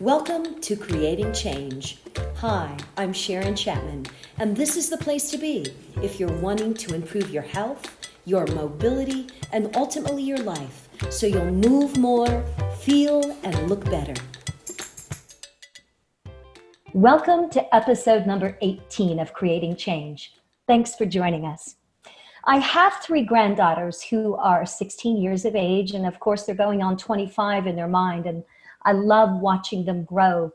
Welcome to Creating Change. Hi, I'm Sharon Chapman, and this is the place to be if you're wanting to improve your health, your mobility, and ultimately your life, so you'll move more, feel, and look better. Welcome to episode number 18 of Creating Change. Thanks for joining us. I have 3 granddaughters who are 16 years of age, and of course they're going on 25 in their mind, and I love watching them grow.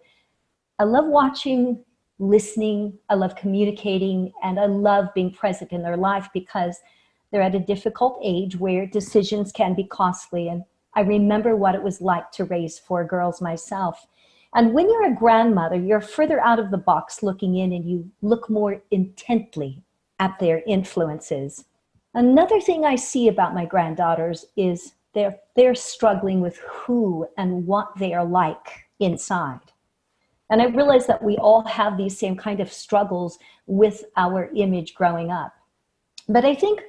I love watching, listening, I love communicating, and I love being present in their life because they're at a difficult age where decisions can be costly. And I remember what it was like to raise 4 girls myself. And when you're a grandmother, you're further out of the box looking in and you look more intently at their influences. Another thing I see about my granddaughters is they're struggling with who and what they are like inside. And I realize that we all have these same kind of struggles with our image growing up. But I think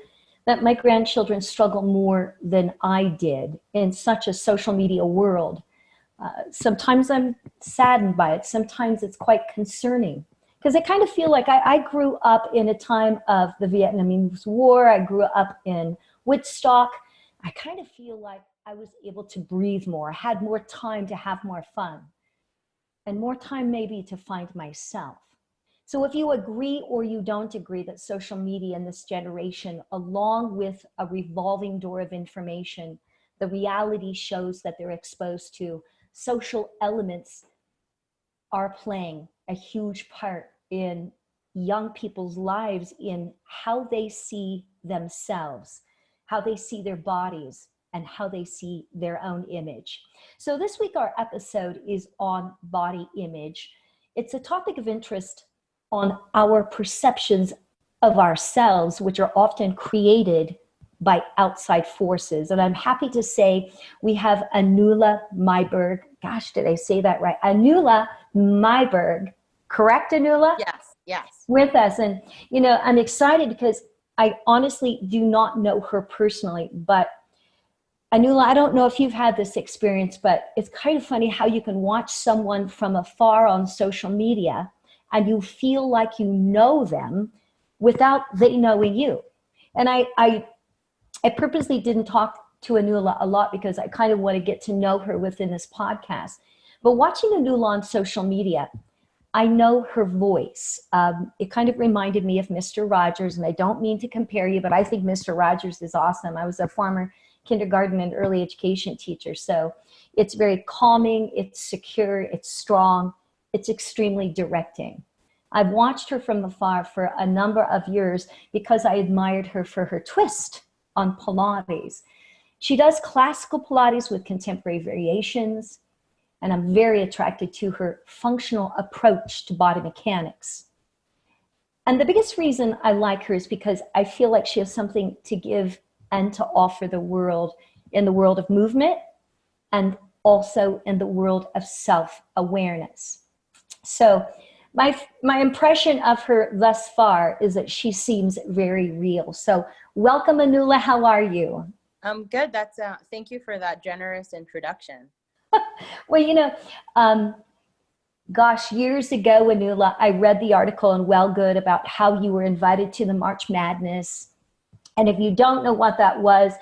that my grandchildren struggle more than I did in such a social media world. Sometimes I'm saddened by it. Sometimes it's quite concerning. Because I kind of feel like I grew up in a time of the Vietnamese War. I grew up in Woodstock. I kind of feel like I was able to breathe more, had more time to have more fun, and more time maybe to find myself. So if you agree or you don't agree that social media in this generation, along with a revolving door of information, the reality shows that they're exposed to social elements are playing a huge part in young people's lives, in how they see themselves, how they see their bodies, and how they see their own image. So this week our episode is on body image. It's a topic of interest on our perceptions of ourselves, which are often created by outside forces. And I'm happy to say we have Anula Maiberg. Gosh, did I say that right? Anula Maiberg. Correct, Anula? Yes. With us. And, you know, I'm excited because I honestly do not know her personally. But Anula, I don't know if you've had this experience, but it's kind of funny how you can watch someone from afar on social media and you feel like you know them without they knowing you. And I purposely didn't talk to Anula a lot because I kind of want to get to know her within this podcast. But watching Anula on social media, I know her voice. It kind of reminded me of Mr. Rogers, and I don't mean to compare you, but I think Mr. Rogers is awesome. I was a former kindergarten and early education teacher, so it's very calming, it's secure, it's strong, it's extremely directing. I've watched her from afar for a number of years because I admired her for her twist on Pilates. She does classical Pilates with contemporary variations, and I'm very attracted to her functional approach to body mechanics. And the biggest reason I like her is because I feel like she has something to give and to offer the world in the world of movement and also in the world of self-awareness. So my impression of her thus far is that she seems very real. So welcome, Anula. How are you? I'm good. Thank you for that generous introduction. Well, you know, gosh, years ago, Anula, I read the article in Well Good about how you were invited to the March Madness. And if you don't know what that was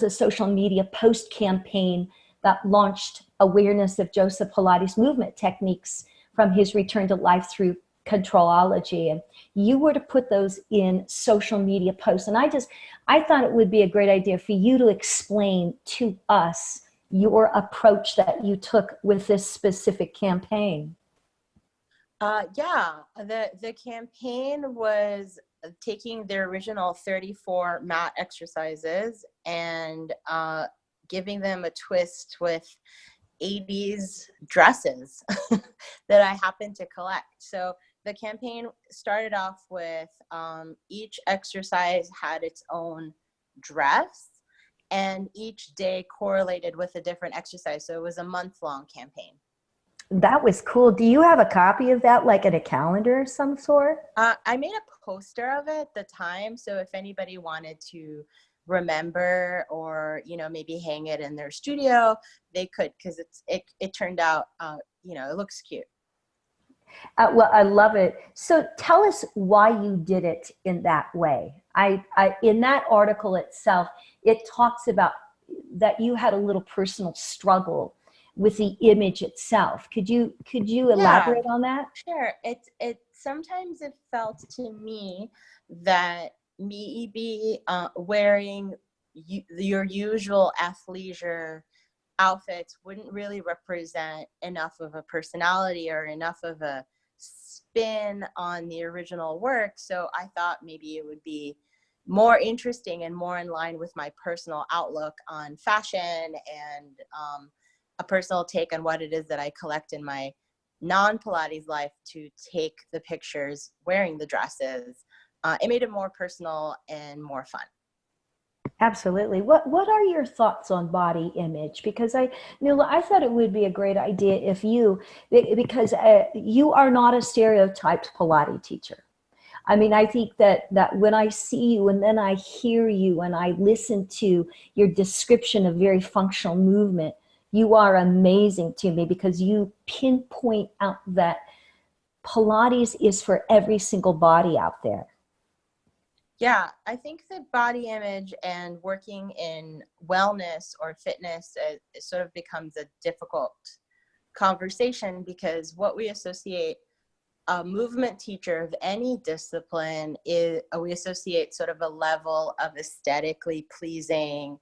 a social media post campaign that launched awareness of Joseph Pilates movement techniques from his return to life through controlology. And you were to put those in social media posts. And I thought it would be a great idea for you to explain to us your approach that you took with this specific campaign. The campaign was taking the original 34 mat exercises and giving them a twist with 80s dresses that I happened to collect. So the campaign started off with each exercise had its own dress, and each day correlated with a different exercise. So it was a month-long campaign. That was cool. Do you have a copy of that, like in a calendar of some sort? I made a poster of it at the time. So if anybody wanted to remember or, you know, maybe hang it in their studio, they could, because it turned out, you know, it looks cute. Well, I love it. So tell us why you did it in that way. In that article itself, it talks about that you had a little personal struggle with the image itself. Could you Yeah, elaborate on that? sure. It sometimes it felt to me that me be wearing your usual athleisure outfits wouldn't really represent enough of a personality or enough of a spin on the original work. So I thought maybe it would be more interesting and more in line with my personal outlook on fashion and a personal take on what it is that I collect in my non-Pilates life to take the pictures wearing the dresses. It made it more personal and more fun. Absolutely. What are your thoughts on body image? Because Nula, I thought it would be a great idea if because you are not a stereotyped Pilates teacher. I mean, I think that when I see you and then I hear you and I listen to your description of very functional movement, you are amazing to me because you pinpoint out that Pilates is for every single body out there. Yeah, I think that body image and working in wellness or fitness it sort of becomes a difficult conversation because what we associate a movement teacher of any discipline is we associate sort of a level of aesthetically pleasing,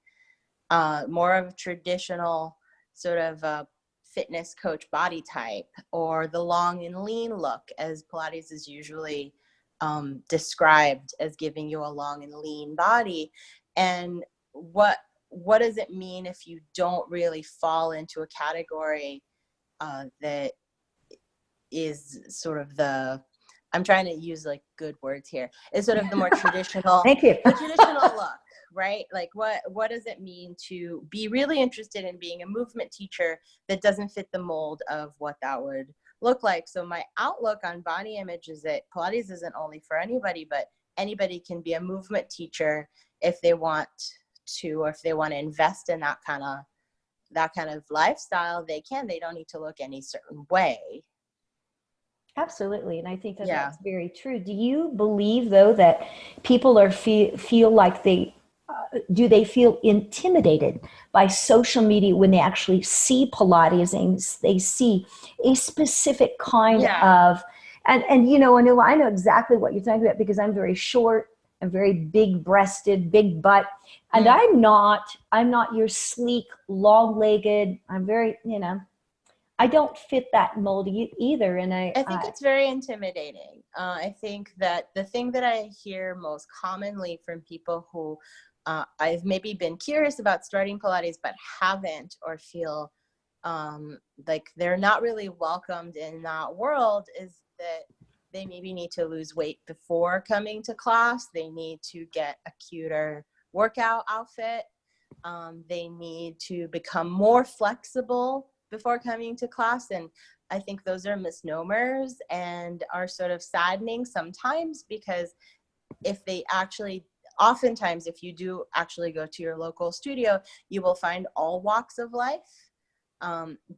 more of a traditional sort of fitness coach body type, or the long and lean look, as Pilates is usually described as giving you a long and lean body. And what does it mean if you don't really fall into a category that is sort of I'm trying to use like good words here, is sort of the more traditional, Thank you. the traditional look, right? Like what does it mean to be really interested in being a movement teacher that doesn't fit the mold of what that would look like? So my outlook on body image is that Pilates isn't only for anybody, but anybody can be a movement teacher if they want to, or if they want to invest in that kind of lifestyle, they can. They don't need to look any certain way. Absolutely, and I think that Yeah. that's very true. Do you believe, though, that people are feel like do they feel intimidated by social media when they actually see Pilates and they see a specific kind Yeah. of, and you know, Anula, I know exactly what you're talking about because I'm very short, I'm very big breasted, big butt, and I'm not your sleek, long legged. I'm very, you know, I don't fit that mold either. And I think it's very intimidating. I think that the thing that I hear most commonly from people who I've maybe been curious about starting Pilates but haven't, or feel like they're not really welcomed in that world, is that they maybe need to lose weight before coming to class. They need to get a cuter workout outfit. They need to become more flexible before coming to class. And I think those are misnomers and are sort of saddening sometimes, because oftentimes, if you do actually go to your local studio, you will find all walks of life.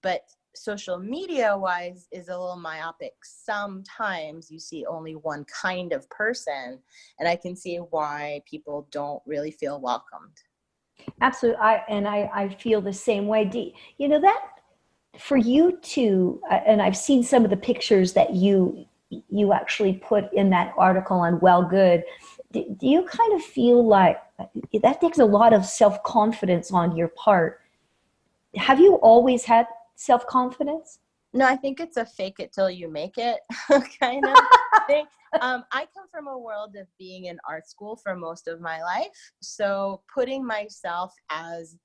But social media wise is a little myopic. Sometimes you see only one kind of person, and I can see why people don't really feel welcomed. absolutely, I feel the same way. You know that for you to, and I've seen some of the pictures that you actually put in that article on Well Good. Do you kind of feel like that takes a lot of self-confidence on your part? Have you always had self-confidence? No, I think it's a fake it till you make it kind of thing. I come from a world of being in art school for most of my life. So putting myself as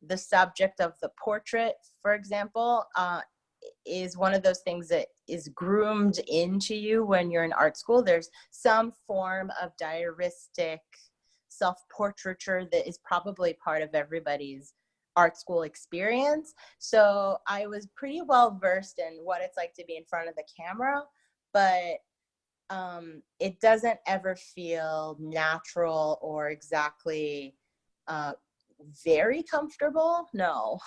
the subject of the portrait, for example, is one of those things that is groomed into you when you're in art school. There's some form of diaristic self-portraiture that is probably part of everybody's art school experience. So I was pretty well versed in what it's like to be in front of the camera, but it doesn't ever feel natural or exactly very comfortable. No.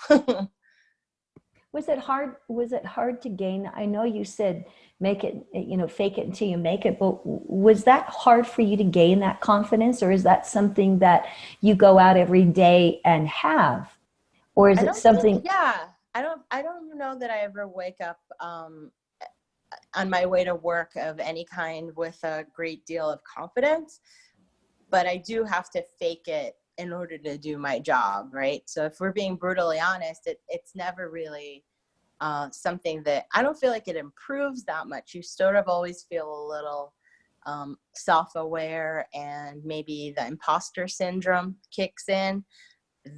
Was it hard? Was it hard to gain? I know you said make it, fake it until you make it, but was that hard for you to gain that confidence, or is that something that you go out every day and have? Or is I it don't think, something? yeah, I don't know that I ever wake up on my way to work of any kind with a great deal of confidence, but I do have to fake it in order to do my job, right? So if we're being brutally honest, it's never really something that I don't feel like it improves that much. You sort of always feel a little self-aware, and maybe the imposter syndrome kicks in.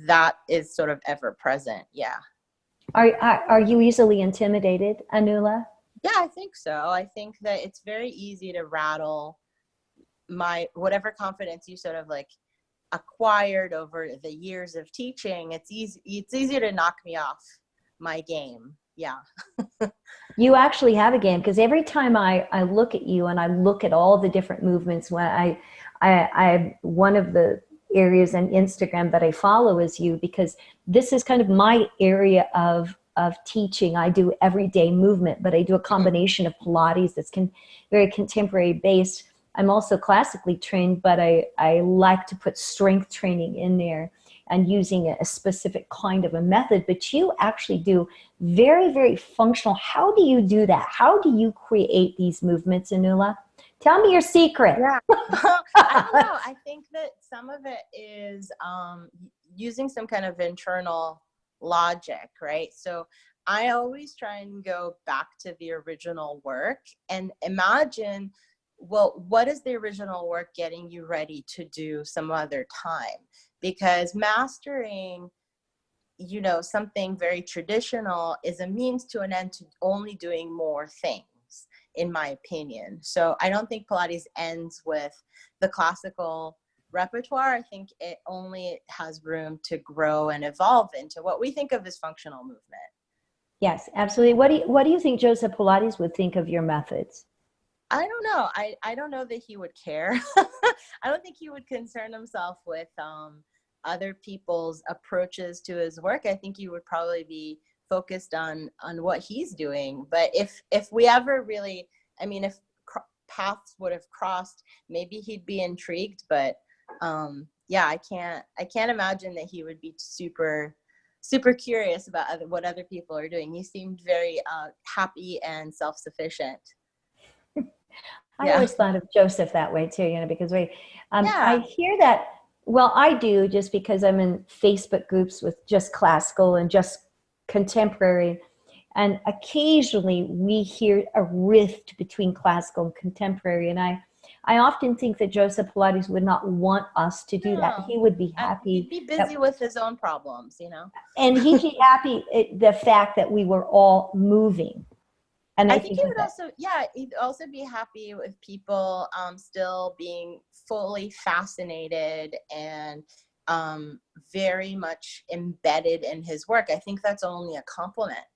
That is sort of ever present. Yeah. Are you easily intimidated, Anula? Yeah, I think so. I think that it's very easy to rattle my whatever confidence you sort of like acquired over the years of teaching. It's easier to knock me off my game. Yeah. You actually have a game, because every time I look at you and I look at all the different movements, when I one of the areas on Instagram that I follow is you, because this is kind of my area of teaching. I do everyday movement, but I do a combination of Pilates that's very contemporary based. I'm also classically trained, but I like to put strength training in there and using a specific kind of a method. But you actually do very, very functional. How do you do that? How do you create these movements, Anula? Tell me your secret. Yeah. I don't know. I think that some of it is using some kind of internal logic, right? So I always try and go back to the original work and imagine, well, what is the original work getting you ready to do some other time? Because mastering, something very traditional is a means to an end to only doing more things, in my opinion. So I don't think Pilates ends with the classical repertoire. I think it only has room to grow and evolve into what we think of as functional movement. Yes, absolutely. What do you think Joseph Pilates would think of your methods? I don't know. I don't know that he would care. I don't think he would concern himself with other people's approaches to his work. I think he would probably be focused on what he's doing. But if we ever really, I mean, if paths would have crossed, maybe he'd be intrigued. But yeah, I can't imagine that he would be super curious about what other people are doing. He seemed very happy and self-sufficient. I Yeah. always thought of Joseph that way too, because I Yeah. hear that. Well, I do, just because I'm in Facebook groups with just classical and just contemporary. And occasionally we hear a rift between classical and contemporary. And I often think that Joseph Pilates would not want us to do that. No. He would be He'd happy be busy that, with his own problems, and he'd be happy the fact that we were all moving. And I I think think he would that, also, yeah, he'd also be happy with people still being fully fascinated and very much embedded in his work. I think that's only a compliment.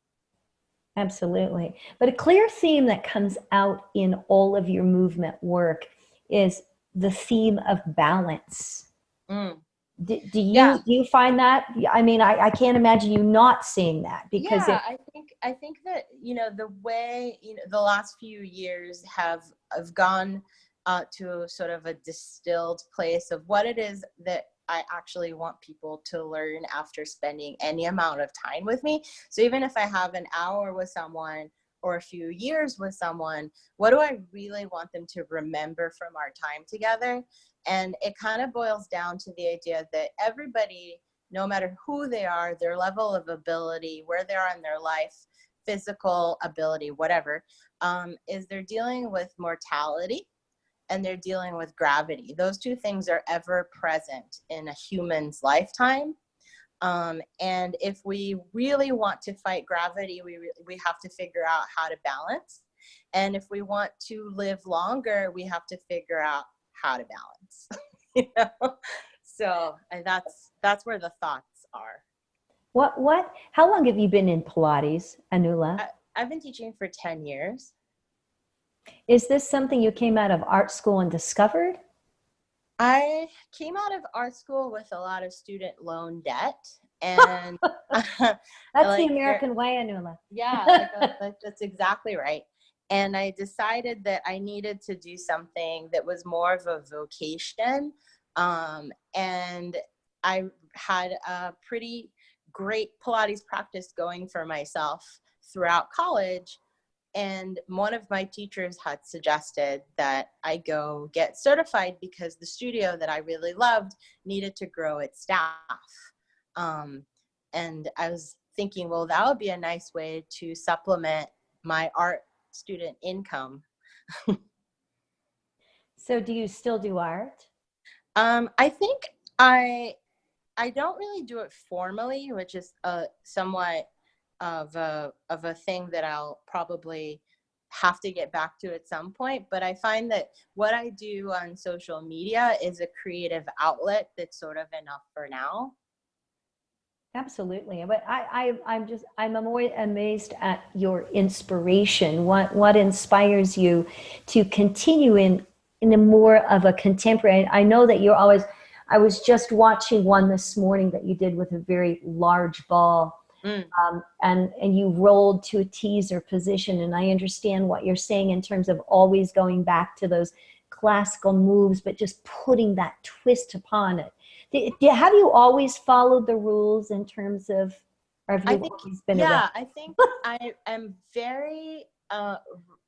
absolutely. But a clear theme that comes out in all of your movement work is the theme of balance. Mm. Do Yeah. you find that? I mean, I can't imagine you not seeing that, because Yeah, I think that the way the last few years have gone to sort of a distilled place of what it is that I actually want people to learn after spending any amount of time with me. So even if I have an hour with someone or a few years with someone, what do I really want them to remember from our time together? And it kind of boils down to the idea that everybody, no matter who they are, their level of ability, where they are in their life, physical ability, whatever, is they're dealing with mortality and they're dealing with gravity. Those two things are ever present in a human's lifetime. And if we really want to fight gravity, we have to figure out how to balance. And if we want to live longer, we have to figure out how to balance. So, and that's where the thoughts are. How long have you been in Pilates, Anula? I've been teaching for 10 years. Is this something you came out of art school and discovered? I came out of art school with a lot of student loan debt, and That's the like, American way, Anula. yeah, that's exactly right. And I decided that I needed to do something that was more of a vocation. And I had a pretty great Pilates practice going for myself throughout college. And one of my teachers had suggested that I go get certified because the studio that I really loved needed to grow its staff. Um, and I was thinking, well, that would be a nice way to supplement my art student income. So do you still do art? I think I I don't really do it formally, which is somewhat of a thing that I'll probably have to get back to at some point. But I find that what I do on social media is a creative outlet that's sort of enough for now. Absolutely. But I'm always amazed at your inspiration. What inspires you to continue in a more of a contemporary? I know that you're always, I was just watching one this morning that you did with a very large ball. Mm. And you rolled to a teaser position. And I understand what you're saying in terms of always going back to those classical moves, but just putting that twist upon it. Have you always followed the rules in terms of, or have I you think, always been around? yeah, I think I am very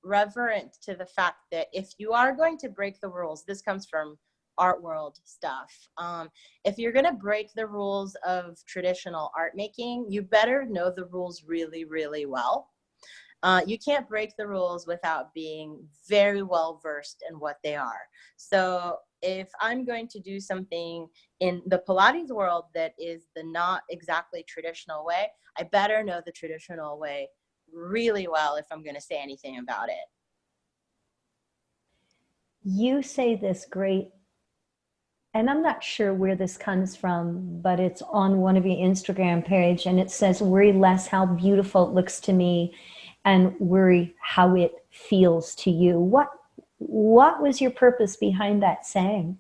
reverent to the fact that if you are going to break the rules, this comes from art world stuff. If you're going to break the rules of traditional art making, you better know the rules really, really well. You can't break the rules without being very well versed in what they are. So if I'm going to do something in the Pilates world that is the not exactly traditional way, I better know the traditional way really well if I'm going to say anything about it. You say this great, and I'm not sure where this comes from, but it's on one of your Instagram page, and it says, worry less how beautiful it looks to me and worry how it feels to you. What was your purpose behind that saying?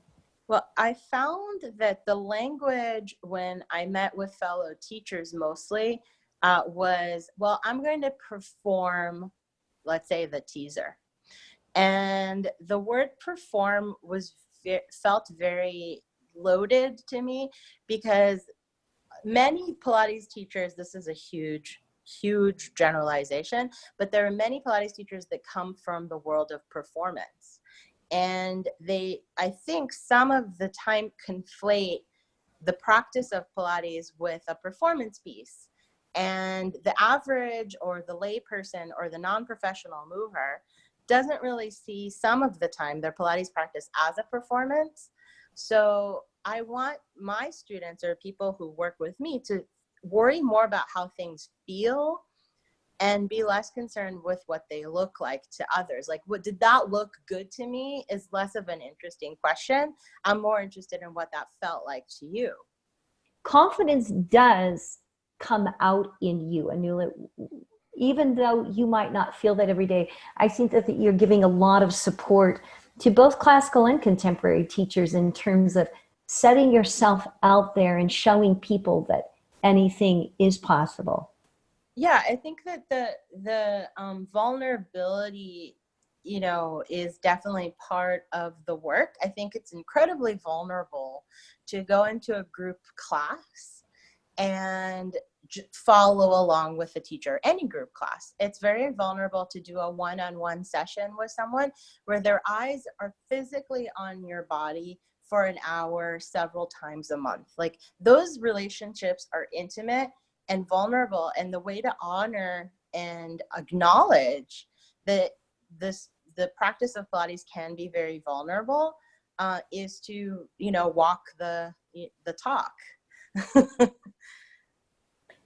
Well, I found that the language when I met with fellow teachers mostly was, well, I'm going to perform, let's say, the teaser. And the word perform was felt very loaded to me because many Pilates teachers, this is a huge generalization, but there are many Pilates teachers that come from the world of performance. And they, I think, some of the time conflate the practice of Pilates with a performance piece. And the average or the lay person or the non-professional mover doesn't really see some of the time their Pilates practice as a performance. So I want my students or people who work with me to worry more about how things feel and be less concerned with what they look like to others. Like, what did that look good to me is less of an interesting question. I'm more interested in what that felt like to you. Confidence does come out in you, Anula. Even though you might not feel that every day, I think that you're giving a lot of support to both classical and contemporary teachers in terms of setting yourself out there and showing people that anything is possible. Yeah, I think that the vulnerability, you know, is definitely part of the work. I think it's incredibly vulnerable to go into a group class and follow along with the teacher, any group class. It's very vulnerable to do a one-on-one session with someone where their eyes are physically on your body for an hour several times a month. Like, those relationships are intimate and vulnerable, and the way to honor and acknowledge that the practice of Pilates can be very vulnerable is to, you know, walk the talk.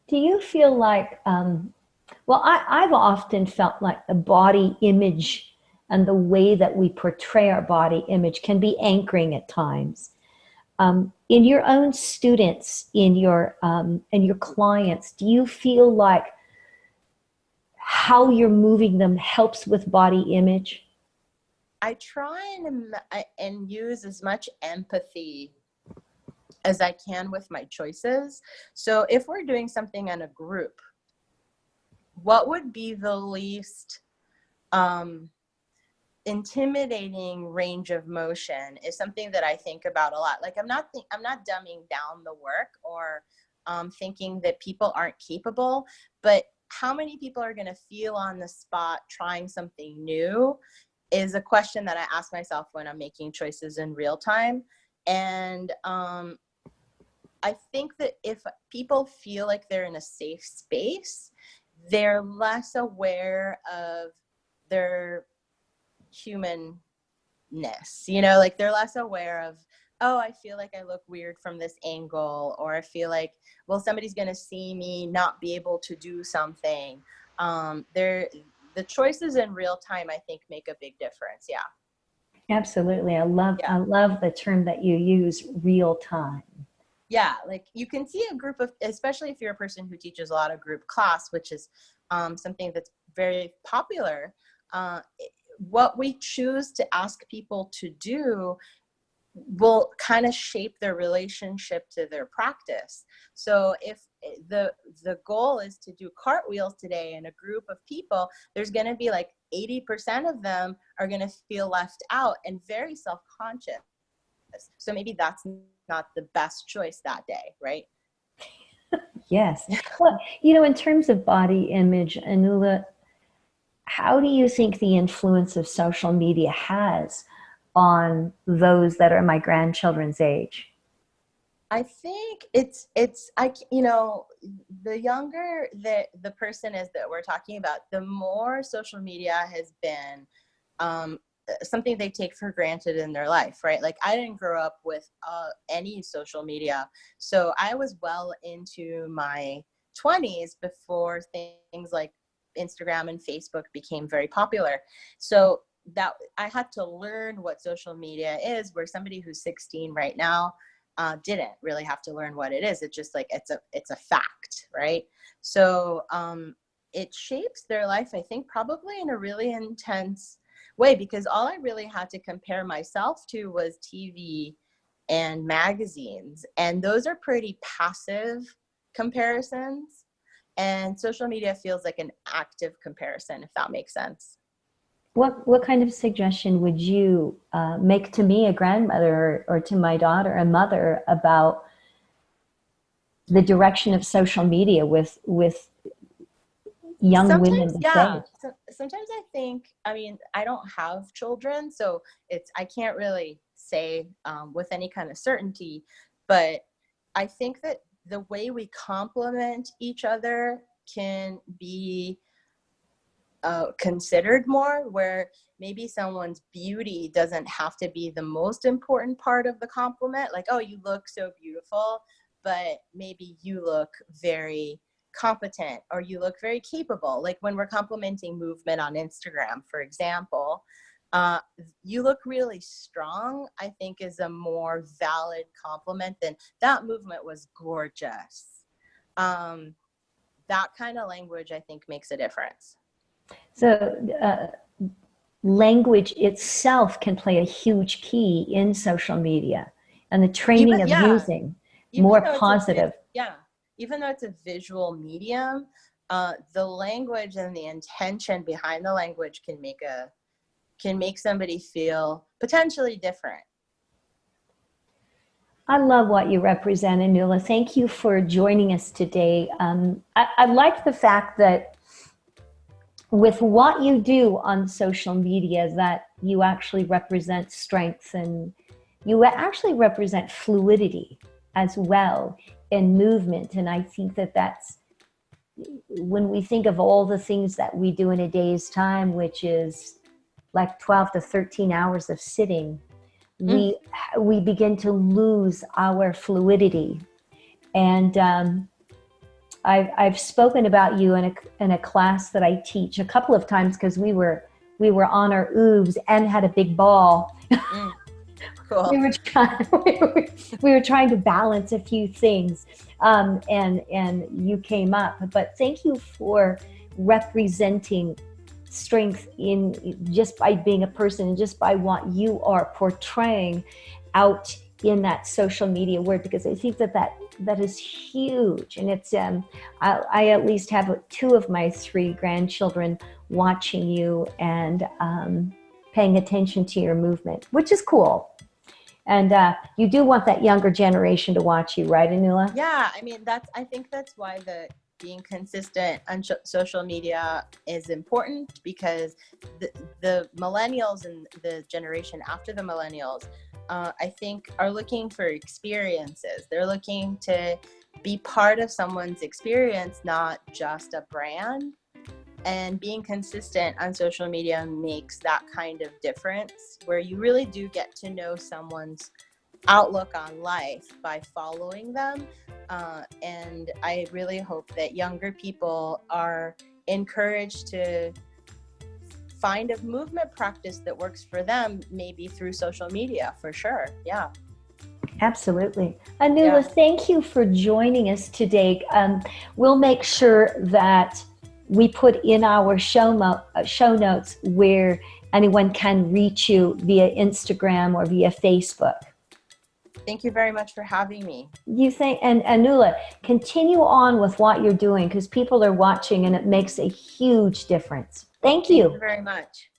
Do you feel like, well, I've often felt like the body image and the way that we portray our body image can be anchoring at times. In your own students, in your and your clients, do you feel like how you're moving them helps with body image? I try and use as much empathy as I can with my choices. So if we're doing something in a group, what would be the least intimidating range of motion is something that I think about a lot. Like I'm not dumbing down the work or thinking that people aren't capable, but how many people are going to feel on the spot trying something new is a question that I ask myself when I'm making choices in real time. And I think that if people feel like they're in a safe space, they're less aware of their humanness, like they're less aware of, oh, I feel like I look weird from this angle, or I feel like, well, somebody's going to see me not be able to do something. The choices in real time, I think, make a big difference. Yeah. Absolutely. I love the term that you use, real time. Yeah, like you can see a group of, especially if you're a person who teaches a lot of group class, which is something that's very popular. What we choose to ask people to do will kind of shape their relationship to their practice. So if the goal is to do cartwheels today in a group of people, there's going to be like 80% of them are going to feel left out and very self-conscious. So maybe that's not the best choice that day, right? Yes. Well, in terms of body image, Anula, how do you think the influence of social media has on those that are my grandchildren's age? I think it's the younger the person is that we're talking about, the more social media has been something they take for granted in their life, right? Like I didn't grow up with any social media. So I was well into my 20s before things like Instagram and Facebook became very popular. So that I had to learn what social media is, where somebody who's 16 right now didn't really have to learn what it is. It's just like, it's a fact, right? So it shapes their life, I think, probably in a really intense way, because all I really had to compare myself to was TV and magazines. And those are pretty passive comparisons. And social media feels like an active comparison, if that makes sense. What kind of suggestion would you make to me, a grandmother, or to my daughter, a mother, about the direction of social media with young women? Sometimes I think, I don't have children, so I can't really say with any kind of certainty, but I think that the way we complement each other can be considered more, where maybe someone's beauty doesn't have to be the most important part of the compliment. Like, oh, you look so beautiful, but maybe you look very competent, or you look very capable. Like when we're complimenting movement on Instagram, for example, you look really strong, I think is a more valid compliment than that movement was gorgeous. That kind of language, I think, makes a difference. So language itself can play a huge key in social media, and the training of using more positive. Even though it's a visual medium, the language and the intention behind the language can make somebody feel potentially different. I love what you represent, Anula. Thank you for joining us today. I like the fact that with what you do on social media, that you actually represent strengths, and you actually represent fluidity as well in movement. And I think that that's, when we think of all the things that we do in a day's time, which is like 12 to 13 hours of sitting, we begin to lose our fluidity. And I've spoken about you in a class that I teach a couple of times, because we were on our oobs and had a big ball. Cool. we were trying to balance a few things, and you came up. But thank you for representing strength in just by being a person and just by what you are portraying out in that social media world, because I think that is huge. And it's I at least have 2 of my 3 grandchildren watching you and paying attention to your movement, which is cool. And you do want that younger generation to watch you, right, Anula? Yeah, I mean, I think that's why being consistent on social media is important, because the millennials and the generation after the millennials, I think, are looking for experiences. They're looking to be part of someone's experience, not just a brand. And being consistent on social media makes that kind of difference, where you really do get to know someone's outlook on life by following them. And I really hope that younger people are encouraged to find a movement practice that works for them, maybe through social media, for sure. Yeah. Absolutely. Anula, thank you for joining us today. We'll make sure that we put in our show notes where anyone can reach you via Instagram or via Facebook. Thank you very much for having me. And Anula, continue on with what you're doing, because people are watching and it makes a huge difference. Thank you. Thank you very much.